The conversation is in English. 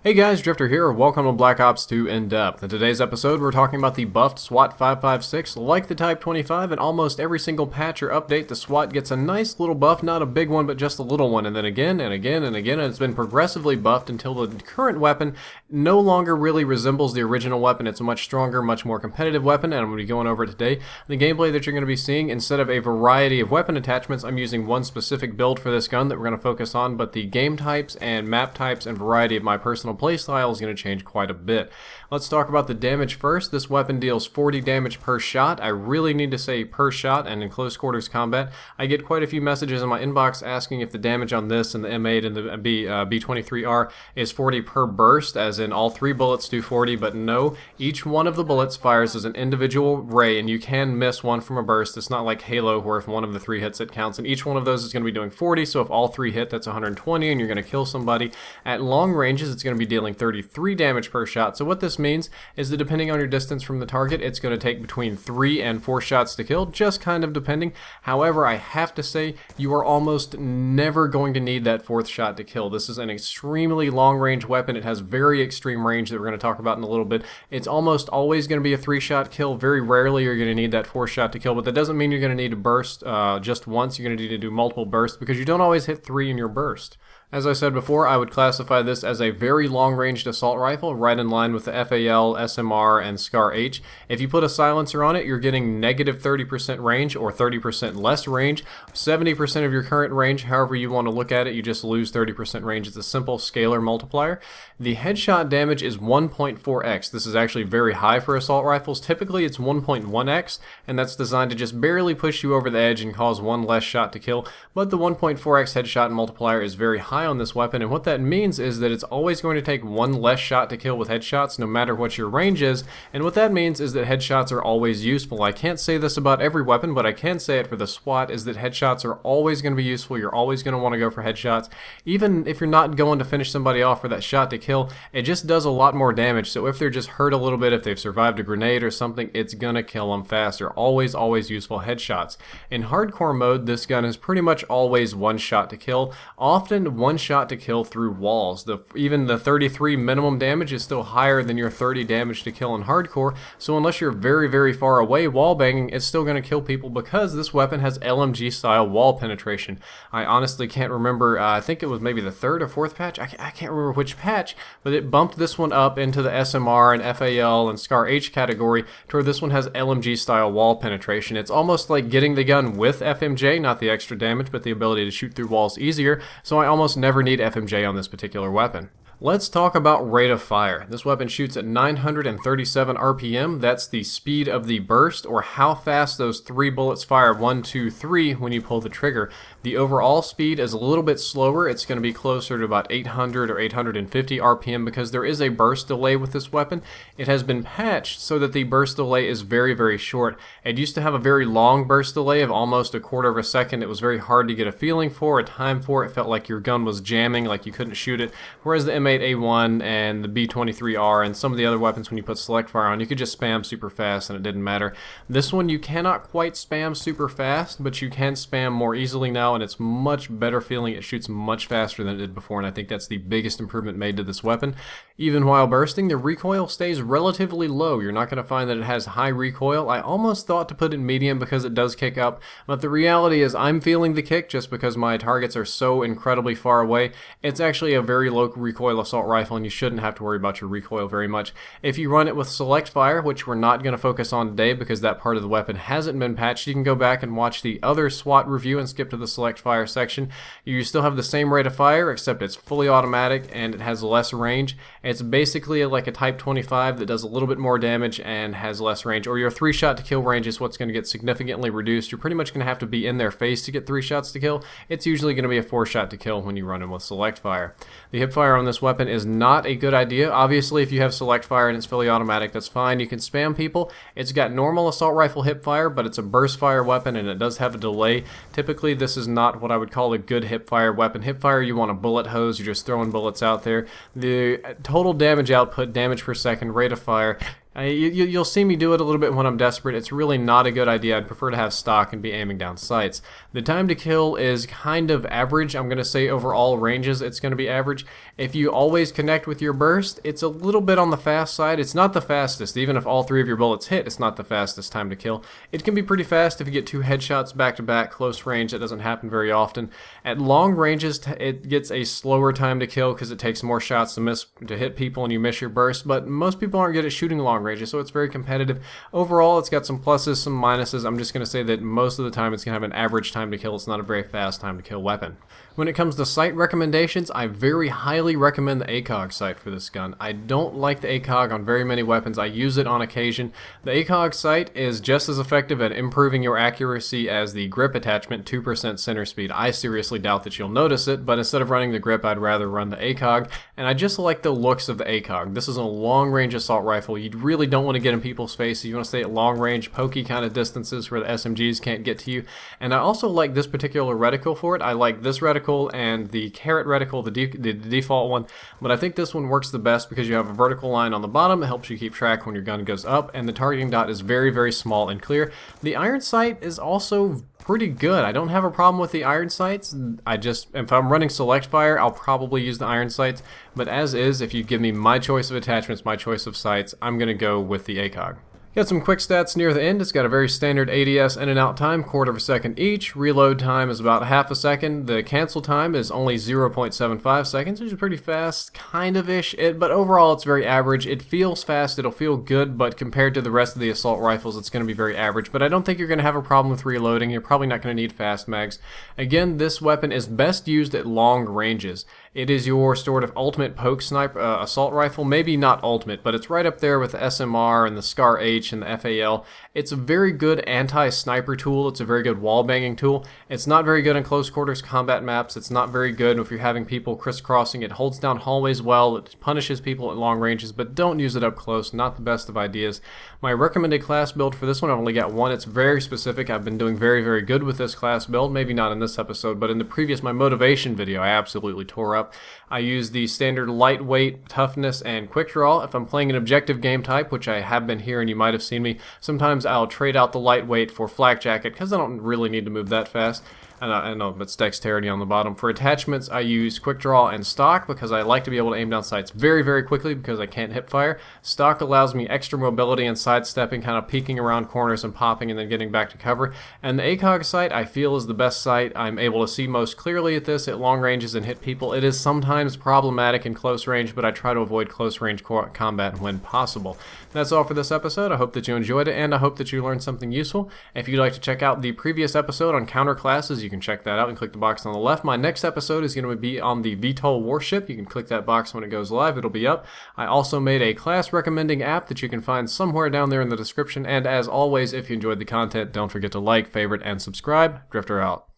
Hey guys, Drifter here. Welcome to Black Ops 2 In Depth. In today's episode, we're talking about the buffed Swat-556. Like the Type 25, in almost every single patch or update, the SWAT gets a nice little buff, not a big one, but just a little one, and then again and again and again, and it's been progressively buffed until the current weapon no longer really resembles the original weapon. It's a much stronger, much more competitive weapon, and I'm going to be going over it today. The gameplay that you're going to be seeing, instead of a variety of weapon attachments, I'm using one specific build for this gun that we're going to focus on, but the game types and map types and variety of my personal playstyle is going to change quite a bit. Let's talk about the damage first. This weapon deals 40 damage per shot. I really need to say per shot, and in close quarters combat, I get quite a few messages in my inbox asking if the damage on this and the M8 and the B23R is 40 per burst, as in all three bullets do 40, but no, each one of the bullets fires as an individual ray, and you can miss one from a burst. It's not like Halo, where if one of the three hits, it counts, and each one of those is going to be doing 40, so if all three hit, that's 120, and you're going to kill somebody. At long ranges, it's going to be dealing 33 damage per shot. So what this means is that depending on your distance from the target, it's going to take between 3 and 4 shots to kill, just kind of depending. However, I have to say, you are almost never going to need that 4th shot to kill. This is an extremely long-range weapon. It has very extreme range that we're going to talk about in a little bit. It's almost always going to be a 3-shot kill. Very rarely you're going to need that 4th shot to kill, but that doesn't mean you're going to need to burst just once. You're going to need to do multiple bursts because you don't always hit 3 in your burst. As I said before, I would classify this as a very long-ranged assault rifle, right in line with the FAL, SMR, and SCAR-H. If you put a silencer on it, you're getting negative 30% range or 30% less range. 70% of your current range, however you want to look at it, you just lose 30% range. It's a simple scalar multiplier. The headshot damage is 1.4x. This is actually very high for assault rifles. Typically, it's 1.1x, and that's designed to just barely push you over the edge and cause one less shot to kill. But the 1.4x headshot multiplier is very high on this weapon, and what that means is that it's always going to take one less shot to kill with headshots, no matter what your range is. And what that means is that headshots are always useful. I can't say this about every weapon, but I can say it for the SWAT, is that headshots are always going to be useful. You're always going to want to go for headshots. Even if you're not going to finish somebody off for that shot to kill, it just does a lot more damage. So if they're just hurt a little bit, if they've survived a grenade or something, it's going to kill them faster. Always useful headshots. In hardcore mode, this gun is pretty much always one shot to kill. Often one shot to kill through walls. Even the 33 minimum damage is still higher than your 30 damage to kill in hardcore, so unless you're very far away, wall banging is still going to kill people because this weapon has LMG style wall penetration. I honestly can't remember, I think it was maybe the 3rd or 4th patch, I can't remember which patch, but it bumped this one up into the SMR and FAL and SCAR-H category to where this one has LMG style wall penetration. It's almost like getting the gun with FMJ, not the extra damage, but the ability to shoot through walls easier, so I almost never need FMJ on this particular weapon. Let's talk about rate of fire. This weapon shoots at 937 RPM. That's the speed of the burst, or how fast those 3 bullets fire, 1, 2, 3, when you pull the trigger. The overall speed is a little bit slower. It's going to be closer to about 800 or 850 RPM because there is a burst delay with this weapon. It has been patched so that the burst delay is very short. It used to have a very long burst delay of almost a quarter of a second. It was very hard to get a feeling for, a time for. It felt like your gun was jamming, like you couldn't shoot it. Whereas the M8A1 and the B23R and some of the other weapons, when you put select fire on, you could just spam super fast and it didn't matter. This one you cannot quite spam super fast, but you can spam more easily now, and it's much better feeling. It shoots much faster than it did before, and I think that's the biggest improvement made to this weapon. Even while bursting, the recoil stays relatively low. You're not going to find that it has high recoil. I almost thought to put it in medium because it does kick up, but the reality is I'm feeling the kick just because my targets are so incredibly far away. It's actually a very low recoil assault rifle, and you shouldn't have to worry about your recoil very much. If you run it with select fire, which we're not going to focus on today because that part of the weapon hasn't been patched, you can go back and watch the other SWAT review and skip to the select fire section. You still have the same rate of fire, except it's fully automatic and it has less range. It's basically like a Type 25 that does a little bit more damage and has less range, or your 3-shot to kill range is what's going to get significantly reduced. You're pretty much going to have to be in their face to get 3 shots to kill. It's usually going to be a 4-shot to kill when you run in with select fire. The hipfire on this weapon is not a good idea. Obviously, if you have select fire and it's fully automatic, that's fine. You can spam people. It's got normal assault rifle hipfire, but it's a burst fire weapon and it does have a delay. Typically, this is not what I would call a good hipfire weapon. Hipfire, you want a bullet hose. You're just throwing bullets out there. The total damage output, damage per second, rate of fire, You'll see me do it a little bit when I'm desperate. It's really not a good idea. I'd prefer to have stock and be aiming down sights. The time to kill is kind of average. I'm going to say over all ranges it's going to be average. If you always connect with your burst, it's a little bit on the fast side. It's not the fastest. Even if all 3 of your bullets hit, it's not the fastest time to kill. It can be pretty fast if you get 2 headshots back to back, close range. That doesn't happen very often. At long ranges, it gets a slower time to kill because it takes more shots to hit people and you miss your burst, but most people aren't good at shooting long ranges, so it's very competitive. Overall, it's got some pluses, some minuses. I'm just going to say that most of the time it's going to have an average time to kill. It's not a very fast time to kill weapon. When it comes to sight recommendations, I very highly recommend the ACOG sight for this gun. I don't like the ACOG on very many weapons. I use it on occasion. The ACOG sight is just as effective at improving your accuracy as the grip attachment, 2% center speed. I seriously doubt that you'll notice it, but instead of running the grip, I'd rather run the ACOG, and I just like the looks of the ACOG. This is a long-range assault rifle. You really don't want to get in people's faces. You want to stay at long-range, pokey kind of distances where the SMGs can't get to you. And I also like this particular reticle for it. I like this reticle and the carrot reticle, the default one, but I think this one works the best because you have a vertical line on the bottom. It helps you keep track when your gun goes up, and the targeting dot is very, very small and clear. The iron sight is also pretty good. I don't have a problem with the iron sights. If I'm running select fire, I'll probably use the iron sights, but as is, if you give me my choice of attachments, my choice of sights, I'm going to go with the ACOG. Got some quick stats near the end. It's got a very standard ADS in and out time, 1/4 second each. Reload time is about 1/2 second. The cancel time is only 0.75 seconds, which is pretty fast, kind of ish. But overall, it's very average. It feels fast. It'll feel good, but compared to the rest of the assault rifles, it's going to be very average. But I don't think you're going to have a problem with reloading. You're probably not going to need fast mags. Again, this weapon is best used at long ranges. It is your sort of ultimate poke sniper assault rifle. Maybe not ultimate, but it's right up there with the SMR and the Scar H and the FAL. It's a very good anti-sniper tool. It's a very good wall-banging tool. It's not very good in close quarters combat maps. It's not very good if you're having people crisscrossing. It holds down hallways well. It punishes people at long ranges, but don't use it up close. Not the best of ideas. My recommended class build for this one, I've only got one. It's very specific. I've been doing very, very good with this class build. Maybe not in this episode, but in the previous, my motivation video, I absolutely tore up. I use the standard lightweight, toughness, and quick draw. If I'm playing an objective game type, which I have been here and you might have seen me, sometimes I'll trade out the lightweight for flak jacket because I don't really need to move that fast. I know it's dexterity on the bottom. For attachments, I use quick draw and stock because I like to be able to aim down sights very, very quickly because I can't hip fire. Stock allows me extra mobility and sidestepping, kind of peeking around corners and popping and then getting back to cover. And the ACOG sight I feel is the best sight. I'm able to see most clearly at this at long ranges and hit people. It is sometimes problematic in close range, but I try to avoid close range combat when possible. That's all for this episode. I hope that you enjoyed it, and I hope that you learned something useful. If you'd like to check out the previous episode on counter classes, you can check that out and click the box on the left. My next episode is going to be on the VTOL warship. You can click that box when it goes live. It'll be up. I also made a class recommending app that you can find somewhere down there in the description. And as always, if you enjoyed the content, don't forget to like, favorite, and subscribe. Drifter out.